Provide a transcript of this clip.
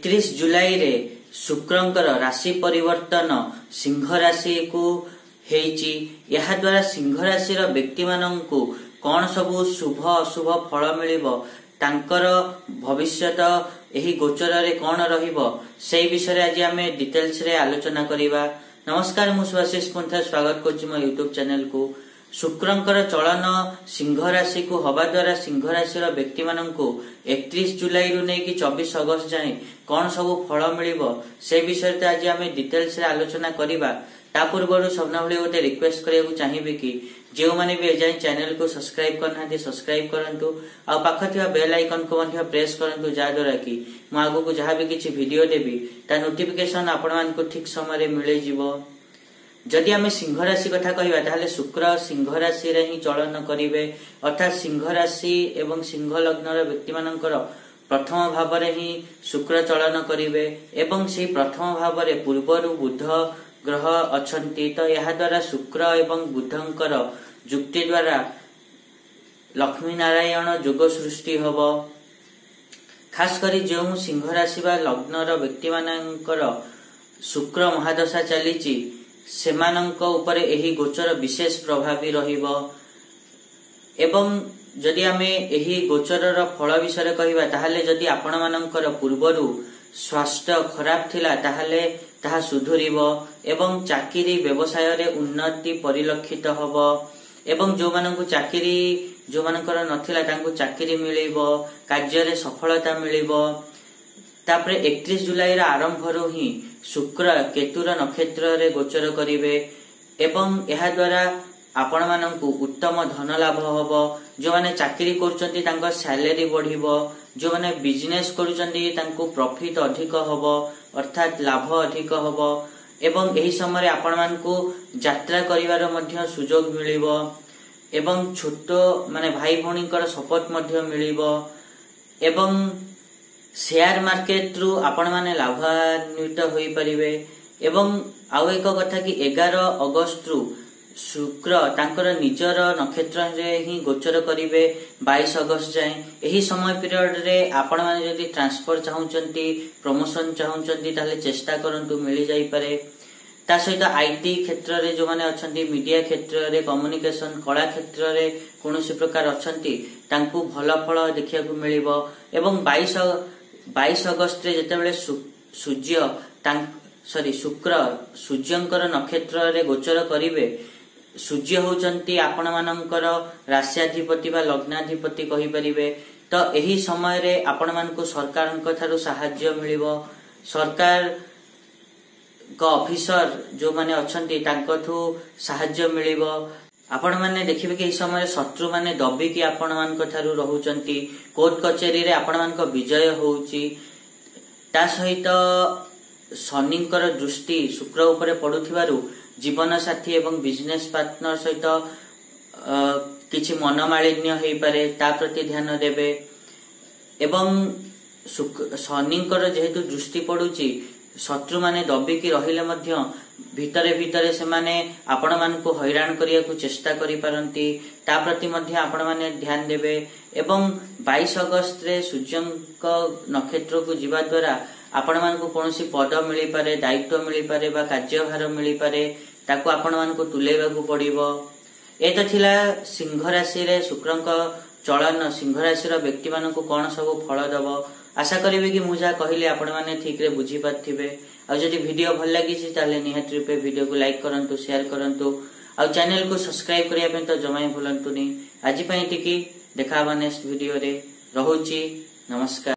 31 जुलाई रे शुक्रंकर राशि परिवर्तन सिंह राशि को हेइची। यहा द्वारा सिंह राशि रो व्यक्ति माननकु कोन सबु शुभ अशुभ फल मिलिबो, तांकर भविष्यत एही गोचर रे कोन रहिबो सेही विषय रे आज आमे डिटेल्स रे आलोचना करिबा। नमस्कार, मु सुभाषिष पंथा स्वागत करछि मो YouTube चैनल को। शुक्रंकर चलन सिंह राशि को हवा द्वारा सिंह राशि रो व्यक्ति माननकु 31 जुलाई रु नै कि 24 अगस्त जाए कोन सबु फल मिलिबो से विषय रे आज आमे डिटेल्स रे आलोचना करिबा। ता पूर्व सबना भले गोटे रिक्वेस्ट करिया चाहिए कि जो माने भी एजाई चैनल को सब्सक्राइब करना सब्सक्राइब करंतु आ पाख थिबा बेल आइकन को मध्य प्रेस करंतु जा द्वारा कि मु आगु को जहां भी किछि वीडियो देबी ता नोटिफिकेशन आपण मान को ठीक समय रे मिले जिवो। जदि आमे सिंह राशि कथा कहिबा ताले शुक्र सिंह राशि रे ही चलन करिवे, अर्थात सिंह राशि एवं सिंह लग्न रो व्यक्ति मानकर प्रथम भाव रे ही शुक्र चलन करिवे एवं से प्रथम भाव रे पूर्वरु बुध ग्रह अछंती। तो यह द्वारा शुक्र एवं बुधंकर जुक्ति द्वारा लक्ष्मी नारायण जोग सृष्टि हबो। खास करी जो सिंह राशि बा लग्न रो व्यक्ति मानकर शुक्र महादशा चलीची सेमानंक ऊपर एही गोचर विशेष प्रभावी रहिबो। एवं जदि आमे एही गोचर रो फल विषय कहिबा ताहाले जदि आपण मानकर पूर्वरु स्वास्थ्य खराब थिला ताहाले ताहा सुधुरिबो एवं चाकरी व्यवसाय रे उन्नति परिलक्षित हबो एवं जो मानकु चाकरी जो मानकर नथिला तांकु चाकरी मिलिबो, कार्य रे सफलता मिलिबो। तापरे 31 जुलाई रा आरंभ रो ही शुक्र केतुर नक्षत्र रे गोचर करिवे एवं एहा द्वारा आपण मानकु उत्तम धन लाभ हबो। जो माने चाकरी करचंती तांको सैलरी बढ़िबो, जो माने बिजनेस करचंती तांको प्रॉफिट अधिक हबो, अर्थात लाभ अधिक हबो एवं एही समय आपण मानकु यात्रा करिवार मध्य सुयोग मिलिबो एवं छोटो माने भाई भणीकर सपोर्ट मध्य मिलिबो एवं शेयर मार्केट रु आपण माने लाभान्वित होई परिबे। एवं आउ एक कथा कि 11 अगस्त रु शुक्र तांकर निजर नक्षत्र रे ही गोचर करिवे 22 अगस्त जाए। एही समय पीरियड रे आपण माने जदि ट्रांसफर चाहउचंती, प्रमोशन चाहउचंती ताले चेष्टा करंतु मिली जाई पारे। ता सहित आईटी क्षेत्र रे जो माने अछंती, मीडिया क्षेत्र रे, कम्युनिकेशन कला क्षेत्र रे कोनोसी प्रकार अछंती तांकु भल फल देखिया को मिलिबो। एवं 22 अगस्त रे जेतेबेले शुक्र सूर्यंकर नक्षत्र रे गोचर करिवे, सूर्य होचंती आपण मानकर राशियाधिपति बा लग्नाधिपति कहि परिबे। तो एही समय रे आपण मानकु सरकारन थारु सहाय्य मिलिबो। सरकार को ऑफिसर जो माने अछंती तांकथु सहाय्य मिलिबो। आपण माने देखिबे कि एही समय शत्रु माने दबी कि आपण मानक थारु रहुचंती, कोर्ट कचेरी रे आपण मानक विजय होउची। ता सहित शनिंकर दृष्टि शुक्र ऊपर पडुथिबारु जीवन साथी एवं बिजनेस पार्टनर सहित किछि मनमालिन्य हेई पारे, ता प्रति ध्यान देबे। एवं शनिंकर जेहेतु दृष्टि पडुची शत्रु माने दबी कि रहिले मध्य भितरे भितरे से माने आपण मानकु हैरान करिया को चेष्टा करि पारंती, ता प्रति मध्य आपण माने ध्यान देबे। एवं 22 अगस्त रे सूर्यंक नक्षत्र को जीवा द्वारा आपण मानकु कोनोसी पद मिली पारे, दायित्व मिली पारे बा कार्यभार मिली पारे, ताको आपण मानकु तुलेबा को पड़िबो। एतो थिला सिंह राशि रे शुक्रंक चलन सिंह राशि रो व्यक्ति मानकु कोन सब फल दबो। आशा करिवे कि मु जा कहिले आपण माने ठीक रे बुझी पाथिबे। आ जदि वीडियो भल लागि छि ताले निहात रूपे वीडियो को लाइक करंतु, शेयर करंतु आ चैनल को सब्सक्राइब करिया पे तो जमाई भूलंतुनी। आज पई टिकी देखाबा नेक्स्ट वीडियो रे। रहुची, नमस्कार।